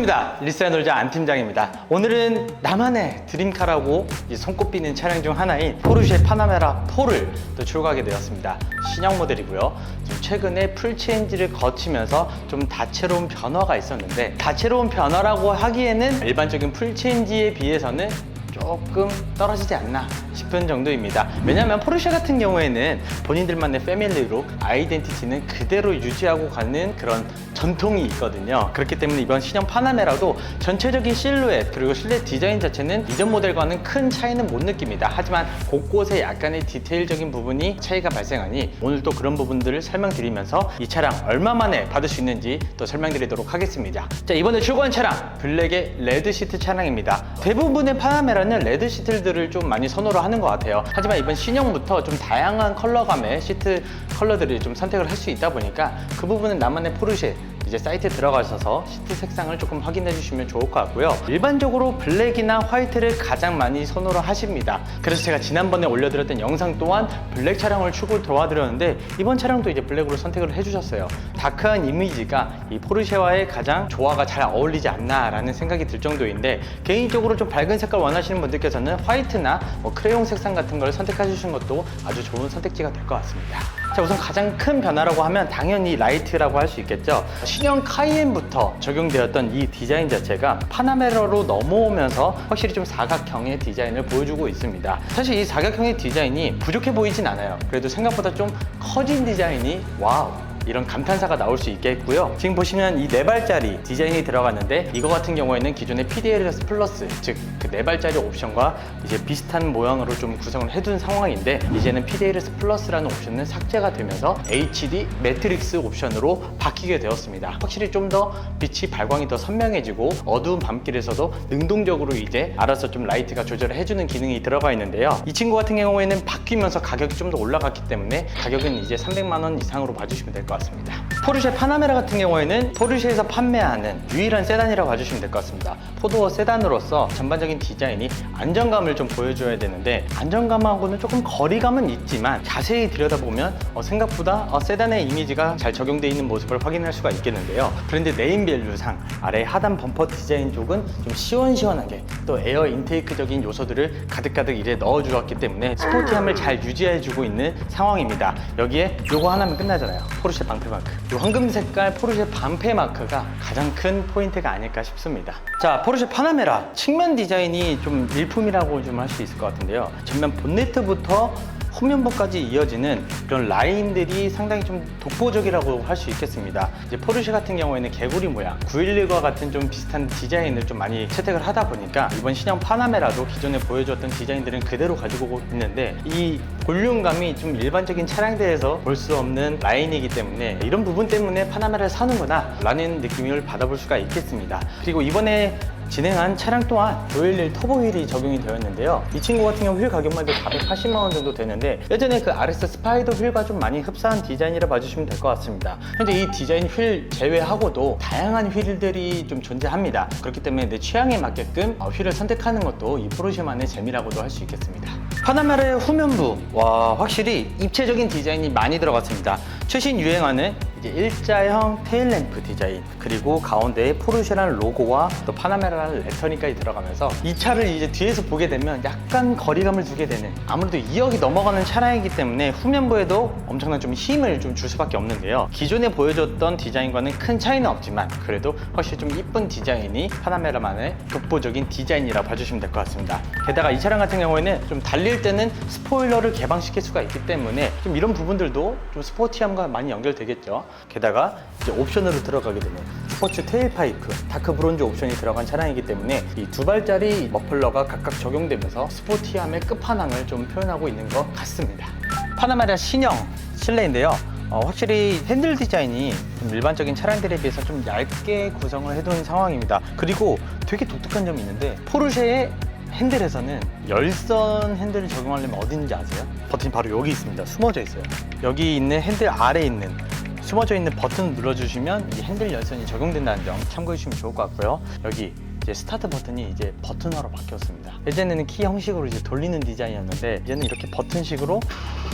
반갑습니다. 리스야 놀자 안 팀장입니다. 오늘은 나만의 드림카라고 손꼽히는 차량 중 하나인 포르쉐 파나메라 4를 또 출고하게 되었습니다. 신형 모델이고요. 좀 최근에 풀체인지를 거치면서 좀 다채로운 변화가 있었는데, 다채로운 변화라고 하기에는 일반적인 풀체인지에 비해서는 조금 떨어지지 않나 싶은 정도입니다. 왜냐하면 포르쉐 같은 경우에는 본인들만의 패밀리룩, 아이덴티티는 그대로 유지하고 가는 그런 전통이 있거든요. 그렇기 때문에 이번 신형 파나메라도 전체적인 실루엣 그리고 실내 디자인 자체는 이전 모델과는 큰 차이는 못 느낍니다. 하지만 곳곳에 약간의 디테일적인 부분이 차이가 발생하니 오늘 또 그런 부분들을 설명드리면서 이 차량 얼마 만에 받을 수 있는지 또 설명드리도록 하겠습니다. 자, 이번에 출고한 차량 블랙의 레드 시트 차량입니다. 대부분의 파나메라는 레드 시트들을 좀 많이 선호를 하는 것 같아요. 하지만 이번 신형부터 좀 다양한 컬러감의 시트 컬러들을 좀 선택을 할 수 있다 보니까 그 부분은 나만의 포르쉐 이제 사이트에 들어가셔서 시트 색상을 조금 확인해 주시면 좋을 것 같고요. 일반적으로 블랙이나 화이트를 가장 많이 선호를 하십니다. 그래서 제가 지난번에 올려드렸던 영상 또한 블랙 차량을 추구 도와드렸는데, 이번 차량도 이제 블랙으로 선택을 해주셨어요. 다크한 이미지가 이 포르쉐와의 가장 조화가 잘 어울리지 않나 라는 생각이 들 정도인데, 개인적으로 좀 밝은 색깔 원하시는 분들께서는 화이트나 크레용 색상 같은 걸 선택해 주시는 것도 아주 좋은 선택지가 될 것 같습니다. 자, 우선 가장 큰 변화라고 하면 당연히 라이트라고 할 수 있겠죠. 신형 카이엔부터 적용되었던 이 디자인 자체가 파나메라로 넘어오면서 확실히 좀 사각형의 디자인을 보여주고 있습니다. 사실 이 사각형의 디자인이 부족해 보이진 않아요. 그래도 생각보다 좀 커진 디자인이 와우, 이런 감탄사가 나올 수 있겠고요. 지금 보시면 이 4발짜리 디자인이 들어갔는데, 이거 같은 경우에는 기존의 PDLS 플러스, 즉 그 4발짜리 옵션과 이제 비슷한 모양으로 좀 구성을 해둔 상황인데, 이제는 PDLS 플러스라는 옵션은 삭제가 되면서 HD 매트릭스 옵션으로 바뀌게 되었습니다. 확실히 좀 더 빛이 발광이 더 선명해지고 어두운 밤길에서도 능동적으로 이제 알아서 좀 라이트가 조절을 해주는 기능이 들어가 있는데요. 이 친구 같은 경우에는 바뀌면서 가격이 좀 더 올라갔기 때문에 가격은 이제 300만 원 이상으로 봐주시면 될 것 같습니다. 포르쉐 파나메라 같은 경우에는 포르쉐에서 판매하는 유일한 세단이라고 봐주시면 될 것 같습니다. 포도어 세단으로서 전반적인 디자인이 안정감을 좀 보여줘야 되는데, 안정감하고는 조금 거리감은 있지만 자세히 들여다보면 생각보다 세단의 이미지가 잘 적용되어 있는 모습을 확인할 수가 있겠는데요. 브랜드 네임밸류상 아래 하단 범퍼 디자인 쪽은 좀 시원시원하게 또 에어 인테이크적인 요소들을 가득가득 이제 넣어주었기 때문에 스포티함을 잘 유지해주고 있는 상황입니다. 여기에 요거 하나면 끝나잖아요. 포르쉐 방패 마크. 이 황금 색깔 포르쉐 방패 마크가 가장 큰 포인트가 아닐까 싶습니다. 자, 포르쉐 파나메라 측면 디자인이 좀 일품이라고 좀 할 수 있을 것 같은데요. 전면 본네트부터 후면부까지 이어지는 그런 라인들이 상당히 좀 독보적이라고 할 수 있겠습니다. 이제 포르쉐 같은 경우에는 개구리 모양, 911과 같은 좀 비슷한 디자인을 좀 많이 채택을 하다 보니까 이번 신형 파나메라도 기존에 보여줬던 디자인들은 그대로 가지고 있는데, 이 볼륨감이 좀 일반적인 차량들에서 볼 수 없는 라인이기 때문에 이런 부분 때문에 파나메라를 사는구나 라는 느낌을 받아볼 수가 있겠습니다. 그리고 이번에 진행한 차량 또한 511 터보 휠이 적용이 되었는데요. 이 친구 같은 경우 휠 가격만 해도 480만 원 정도 되는데, 예전에 그 RS 스파이더 휠과 좀 많이 흡사한 디자인이라 봐주시면 될 것 같습니다. 현재 이 디자인 휠 제외하고도 다양한 휠들이 좀 존재합니다. 그렇기 때문에 내 취향에 맞게끔 휠을 선택하는 것도 이 포르쉐만의 재미라고도 할 수 있겠습니다. 파나메라의 후면부, 와, 확실히 입체적인 디자인이 많이 들어갔습니다. 최신 유행하는 이제 일자형 테일램프 디자인, 그리고 가운데에 포르쉐라는 로고와 또 파나메라라는 레터링까지 들어가면서 이 차를 이제 뒤에서 보게 되면 약간 거리감을 두게 되는, 아무래도 2억이 넘어가는 차량이기 때문에 후면부에도 엄청난 좀 힘을 좀 줄 수밖에 없는데요. 기존에 보여줬던 디자인과는 큰 차이는 없지만 그래도 확실히 좀 이쁜 디자인이 파나메라만의 독보적인 디자인이라고 봐주시면 될 것 같습니다. 게다가 이 차량 같은 경우에는 좀 달릴 때는 스포일러를 개방시킬 수가 있기 때문에 좀 이런 부분들도 좀 스포티함과 많이 연결되겠죠. 게다가 이제 옵션으로 들어가게 되는 스포츠 테일파이프, 다크 브론즈 옵션이 들어간 차량이기 때문에 이 2발짜리 머플러가 각각 적용되면서 스포티함의 끝판왕을 좀 표현하고 있는 것 같습니다. 파나메라 신형 실내인데요. 확실히 핸들 디자인이 좀 일반적인 차량들에 비해서 좀 얇게 구성을 해둔 상황입니다. 그리고 되게 독특한 점이 있는데, 포르쉐의 핸들에서는 열선 핸들을 적용하려면 어디 있는지 아세요? 버튼이 바로 여기 있습니다. 숨어져 있어요. 여기 있는 핸들 아래에 있는 숨어져 있는 버튼을 눌러주시면 이 핸들 열선이 적용된다는 점 참고해 주시면 좋을 것 같고요. 여기 이제 스타트 버튼이 이제 버튼화로 바뀌었습니다. 예전에는 키 형식으로 이제 돌리는 디자인이었는데, 이제는 이렇게 버튼식으로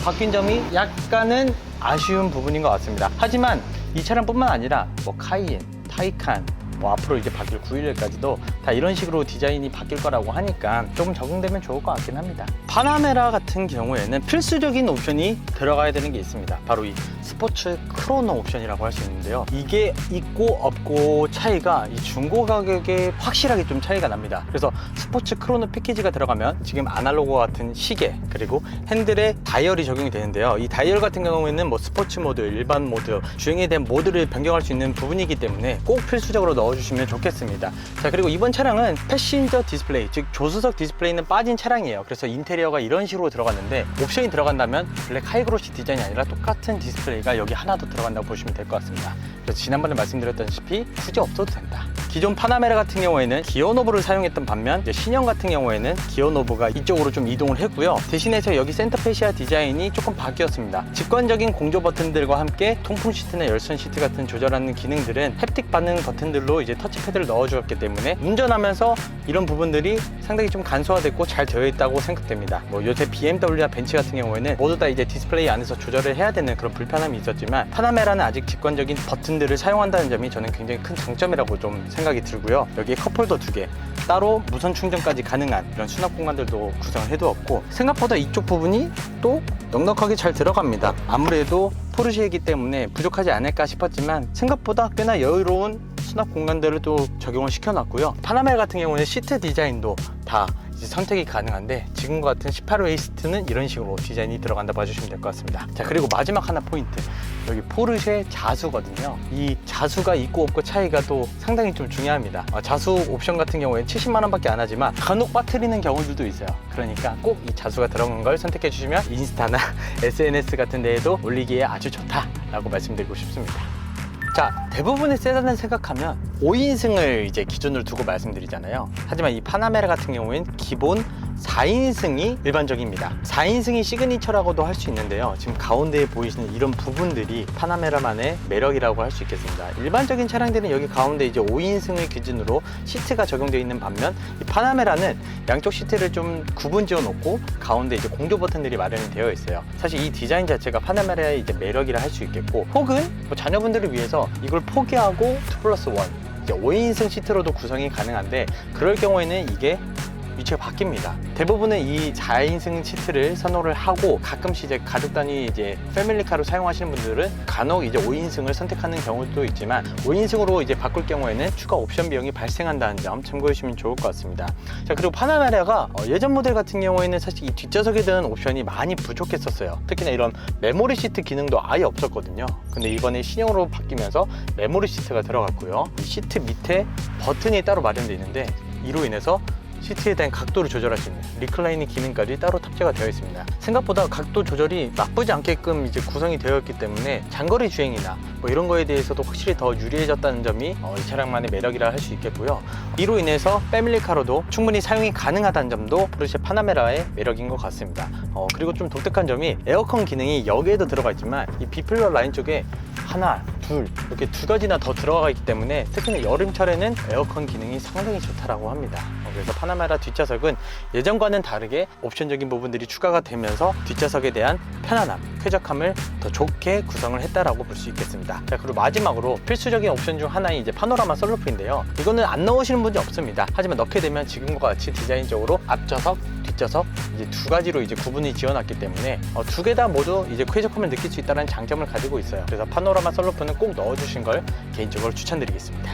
바뀐 점이 약간은 아쉬운 부분인 것 같습니다. 하지만 이 차량뿐만 아니라 뭐 카이엔, 타이칸, 뭐 앞으로 이제 바뀔 911까지도 다 이런 식으로 디자인이 바뀔 거라고 하니까 조금 적응되면 좋을 것 같긴 합니다. 파나메라 같은 경우에는 필수적인 옵션이 들어가야 되는 게 있습니다. 바로 이 스포츠 크로노 옵션이라고 할 수 있는데요. 이게 있고 없고 차이가 이 중고 가격에 확실하게 좀 차이가 납니다. 그래서 스포츠 크로노 패키지가 들어가면 지금 아날로그와 같은 시계 그리고 핸들에 다이얼이 적용이 되는데요. 이 다이얼 같은 경우에는 뭐 스포츠 모드, 일반 모드, 주행에 대한 모드를 변경할 수 있는 부분이기 때문에 꼭 필수적으로 넣어주시면 좋겠습니다. 자, 그리고 이번 차량은 패신저 디스플레이, 즉 조수석 디스플레이는 빠진 차량이에요. 그래서 인테리어가 이런 식으로 들어갔는데 옵션이 들어간다면 블랙 하이그로시 디자인이 아니라 똑같은 디스플레이가 여기 하나 더 들어간다고 보시면 될 것 같습니다. 그래서 지난번에 말씀드렸다시피 굳이 없어도 된다. 기존 파나메라 같은 경우에는 기어 노브를 사용했던 반면 이제 신형 같은 경우에는 기어 노브가 이쪽으로 좀 이동을 했고요. 대신해서 여기 센터 페시아 디자인이 조금 바뀌었습니다. 직관적인 공조 버튼들과 함께 통풍 시트나 열선 시트 같은 조절하는 기능들은 햅틱 반응 버튼들로 이제 터치패드를 넣어주었기 때문에 운전하면서 이런 부분들이 상당히 좀 간소화됐고 잘 되어 있다고 생각됩니다. 뭐 요새 BMW나 벤츠 같은 경우에는 모두 다 이제 디스플레이 안에서 조절을 해야 되는 그런 불편함이 있었지만 파나메라는 아직 직관적인 버튼들을 사용한다는 점이 저는 굉장히 큰 장점이라고 좀 생각이 들고요. 여기에 컵홀더 2개, 따로 무선 충전까지 가능한 이런 수납 공간들도 구성을 해두었고 생각보다 이쪽 부분이 또 넉넉하게 잘 들어갑니다. 아무래도 포르쉐이기 때문에 부족하지 않을까 싶었지만 생각보다 꽤나 여유로운 수납 공간들을 또 적용을 시켜놨고요. 파나메라 같은 경우는 시트 디자인도 다 이제 선택이 가능한데 지금과 같은 18호 에이스트는 이런 식으로 디자인이 들어간다 봐주시면 될 것 같습니다. 자, 그리고 마지막 하나 포인트, 여기 포르쉐 자수거든요. 이 자수가 있고 없고 차이가 또 상당히 좀 중요합니다. 자수 옵션 같은 경우에는 70만 원밖에 안 하지만 간혹 빠뜨리는 경우들도 있어요. 그러니까 꼭 이 자수가 들어간 걸 선택해 주시면 인스타나 SNS 같은 데에도 올리기에 아주 좋다라고 말씀드리고 싶습니다. 자, 대부분의 세단을 생각하면 5인승을 이제 기준으로 두고 말씀드리잖아요. 하지만 이 파나메라 같은 경우에는 기본 4인승이 일반적입니다. 4인승이 시그니처라고도 할 수 있는데요. 지금 가운데에 보이시는 이런 부분들이 파나메라만의 매력이라고 할 수 있겠습니다. 일반적인 차량들은 여기 가운데 이제 5인승을 기준으로 시트가 적용되어 있는 반면 이 파나메라는 양쪽 시트를 좀 구분 지어 놓고 가운데 이제 공조 버튼들이 마련이 되어 있어요. 사실 이 디자인 자체가 파나메라의 이제 매력이라 할 수 있겠고, 혹은 뭐 자녀분들을 위해서 이걸 포기하고 2+1 이제 5인승 시트로도 구성이 가능한데, 그럴 경우에는 이게 위치가 바뀝니다. 대부분은 이 4인승 시트를 선호를 하고 가끔씩 이제 가족 단위 이제 패밀리카로 사용하시는 분들은 간혹 이제 5인승을 선택하는 경우도 있지만 5인승으로 이제 바꿀 경우에는 추가 옵션 비용이 발생한다는 점 참고해 주시면 좋을 것 같습니다. 자, 그리고 파나메라가 예전 모델 같은 경우에는 사실 이 뒷좌석에 드는 옵션이 많이 부족했었어요. 특히나 이런 메모리 시트 기능도 아예 없었거든요. 근데 이번에 신형으로 바뀌면서 메모리 시트가 들어갔고요. 이 시트 밑에 버튼이 따로 마련되어 있는데 이로 인해서 시트에 대한 각도를 조절할 수 있는 리클라이닝 기능까지 따로 탑재가 되어 있습니다. 생각보다 각도 조절이 나쁘지 않게끔 이제 구성이 되어 있기 때문에 장거리 주행이나 뭐 이런 거에 대해서도 확실히 더 유리해졌다는 점이 이 차량만의 매력이라 할 수 있겠고요. 이로 인해서 패밀리카로도 충분히 사용이 가능하다는 점도 포르쉐 파나메라의 매력인 것 같습니다. 그리고 좀 독특한 점이 에어컨 기능이 여기에도 들어가 있지만 이 B필러 라인 쪽에 하나, 둘 이렇게 두 가지나 더 들어가 있기 때문에 특히나 여름철에는 에어컨 기능이 상당히 좋다라고 합니다. 그래서 파나메라 뒷좌석은 예전과는 다르게 옵션적인 부분들이 추가가 되면서 뒷좌석에 대한 편안함, 쾌적함을 더 좋게 구성을 했다라고 볼 수 있겠습니다. 자, 그리고 마지막으로 필수적인 옵션 중 하나인 이제 파노라마 썬루프인데요. 이거는 안 넣으시는 분이 없습니다. 하지만 넣게 되면 지금과 같이 디자인적으로 앞좌석, 뒷좌석 이제 두 가지로 이제 구분이 지어놨기 때문에 두 개 다 모두 이제 쾌적함을 느낄 수 있다는 장점을 가지고 있어요. 그래서 파노라마 썬루프는 꼭 넣어주신 걸 개인적으로 추천드리겠습니다.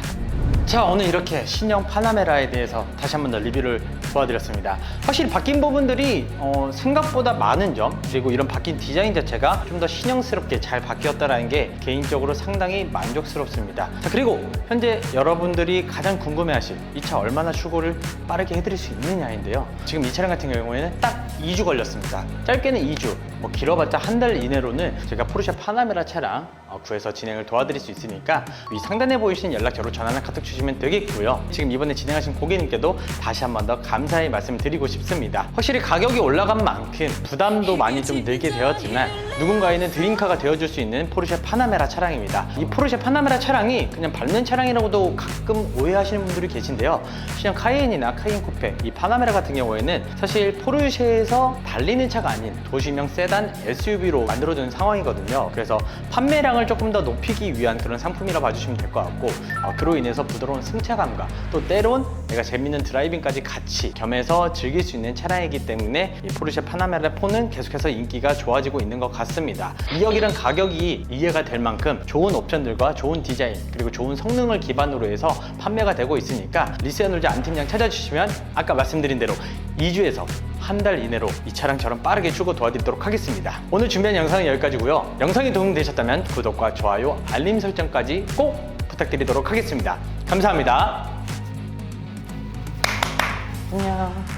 자, 오늘 이렇게 신형 파나메라에 대해서 다시 한 번 더 리뷰를 도와드렸습니다. 확실히 바뀐 부분들이 생각보다 많은 점, 그리고 이런 바뀐 디자인 자체가 좀 더 신형스럽게 잘 바뀌었다는 게 개인적으로 상당히 만족스럽습니다. 자, 그리고 현재 여러분들이 가장 궁금해하실 이 차 얼마나 출고를 빠르게 해드릴 수 있느냐인데요. 지금 이 차량 같은 경우에는 딱 2주 걸렸습니다. 짧게는 2주, 뭐 길어봤자 한 달 이내로는 제가 포르쉐 파나메라 차량 구해서 진행을 도와드릴 수 있으니까 위 상단에 보이시는 연락처로 전화나 카톡 주시면 되겠고요. 지금 이번에 진행하신 고객님께도 다시 한 번 더 감사의 말씀 드리고 싶습니다. 확실히 가격이 올라간 만큼 부담도 많이 좀 늘게 되었지만 누군가에는 드림카가 되어줄 수 있는 포르쉐 파나메라 차량입니다. 이 포르쉐 파나메라 차량이 그냥 밟는 차량이라고도 가끔 오해하시는 분들이 계신데요. 시장 카이엔이나 카이엔 쿠페, 이 파나메라 같은 경우에는 사실 포르쉐에서 달리는 차가 아닌 도시명 세단 SUV로 만들어준 상황이거든요. 그래서 판매량을 조금 더 높이기 위한 그런 상품이라 봐주시면 될 것 같고, 그로 인해서 부드러운 승차감과 또 때론 내가 재밌는 드라이빙까지 같이 겸해서 즐길 수 있는 차량이기 때문에 이 포르쉐 파나메라 4는 계속해서 인기가 좋아지고 있는 것 같습니다. 2억이란 가격이 이해가 될 만큼 좋은 옵션들과 좋은 디자인 그리고 좋은 성능을 기반으로 해서 판매가 되고 있으니까 리세아놀즈 안팀장 찾아주시면 아까 말씀드린 대로 2주에서 한 달 이내로 이 차량처럼 빠르게 출고 도와드리도록 하겠습니다. 오늘 준비한 영상은 여기까지고요. 영상이 도움되셨다면 구독과 좋아요, 알림 설정까지 꼭 부탁드리도록 하겠습니다. 감사합니다. 안녕.